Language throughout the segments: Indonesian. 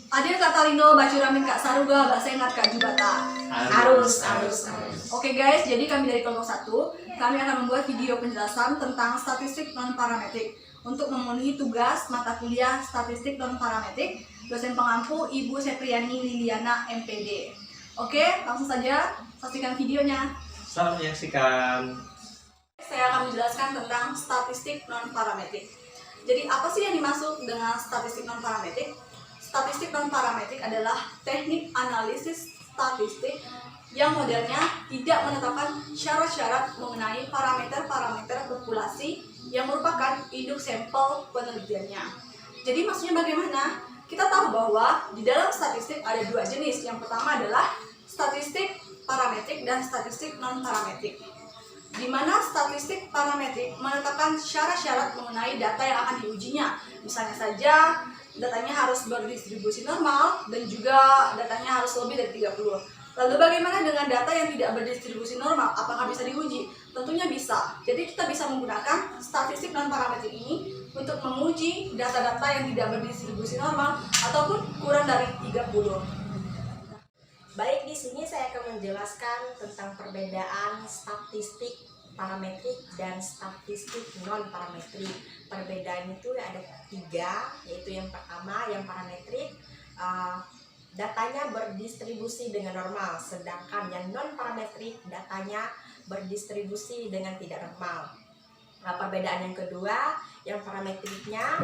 Adil Kak Talino, Bacuramin Kak Saruga, Bahasa Ingat Kak Jubata. Harus. Oke guys, jadi kami dari kelompok 1, kami akan membuat video penjelasan tentang statistik non-parametrik untuk memenuhi tugas mata kuliah statistik non-parametrik dosen pengampu Ibu Sepriani Liliana MPD. Oke, langsung saja saksikan videonya. Selamat menyaksikan. Saya akan menjelaskan tentang statistik non-parametrik. Jadi apa sih yang dimaksud dengan statistik non-parametrik? Statistik non-parametrik adalah teknik analisis statistik yang modelnya tidak menetapkan syarat-syarat mengenai parameter-parameter populasi yang merupakan induk sampel penelitiannya. Jadi maksudnya bagaimana? Kita tahu bahwa di dalam statistik ada dua jenis. Yang pertama adalah statistik parametrik dan statistik non-parametrik. Di mana statistik parametrik menetapkan syarat-syarat mengenai data yang akan diujinya. Misalnya saja datanya harus berdistribusi normal dan juga datanya harus lebih dari 30. Lalu bagaimana dengan data yang tidak berdistribusi normal? Apakah bisa diuji? Tentunya bisa. Jadi kita bisa menggunakan statistik non-parametrik ini untuk menguji data-data yang tidak berdistribusi normal ataupun kurang dari 30. Baik, di sini saya akan menjelaskan tentang perbedaan statistik parametrik dan statistik non-parametrik. Perbedaan itu ada 3, yaitu yang pertama, yang parametrik, datanya berdistribusi dengan normal, sedangkan yang non-parametrik datanya berdistribusi dengan tidak normal. Perbedaan yang kedua, yang parametriknya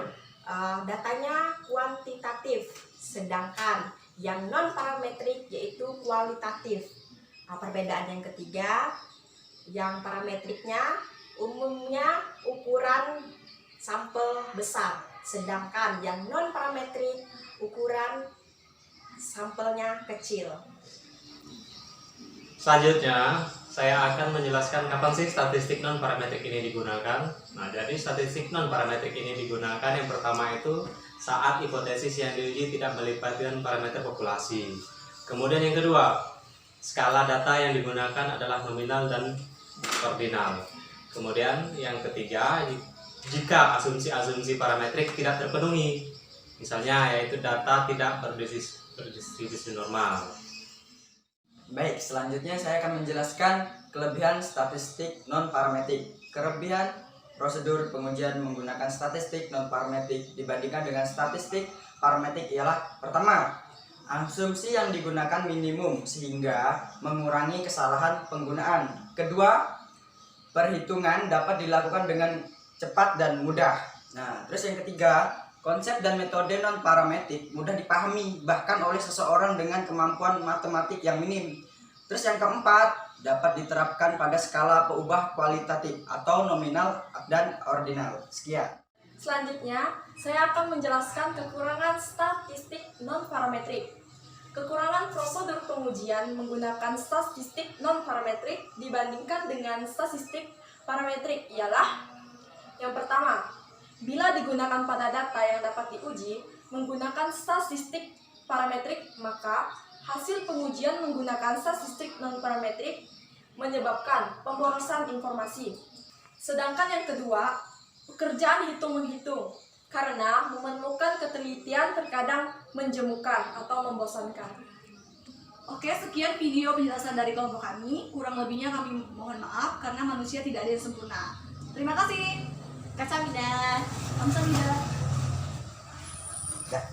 datanya kuantitatif, sedangkan yang non-parametrik yaitu kualitatif. Perbedaan yang ketiga, yang parametriknya umumnya ukuran sampel besar, sedangkan yang non-parametrik ukuran sampelnya kecil. Selanjutnya, saya akan menjelaskan kapan sih statistik non-parametrik ini digunakan. Nah, jadi statistik non-parametrik ini digunakan yang pertama itu saat hipotesis yang diuji tidak melibatkan parameter populasi. Kemudian yang kedua, skala data yang digunakan adalah nominal dan ordinal. Kemudian yang ketiga, jika asumsi-asumsi parametrik tidak terpenuhi, misalnya yaitu data tidak berdistribusi normal. Baik, selanjutnya saya akan menjelaskan kelebihan statistik non-parametrik. Kelebihan prosedur pengujian menggunakan statistik non-parametrik dibandingkan dengan statistik parametrik ialah: pertama, asumsi yang digunakan minimum sehingga mengurangi kesalahan penggunaan. Kedua, perhitungan dapat dilakukan dengan cepat dan mudah. Nah, terus yang ketiga, konsep dan metode non-parametrik mudah dipahami bahkan oleh seseorang dengan kemampuan matematik yang minim. Terus yang keempat, dapat diterapkan pada skala peubah kualitatif atau nominal dan ordinal. Sekian. Selanjutnya, saya akan menjelaskan kekurangan statistik non-parametrik. Kekurangan prosedur pengujian menggunakan statistik non-parametrik dibandingkan dengan statistik parametrik ialah: yang pertama, bila digunakan pada data yang dapat diuji menggunakan statistik parametrik, maka hasil pengujian menggunakan statistik non-parametrik menyebabkan pemborosan informasi. Sedangkan yang kedua, pekerjaan hitung-menghitung, karena memerlukan ketelitian terkadang menjemukan atau membosankan. Oke, sekian video penjelasan dari kelompok kami. Kurang lebihnya kami mohon maaf karena manusia tidak ada yang sempurna. Terima kasih. Kamsahamnida. Kamsahamnida. Dah.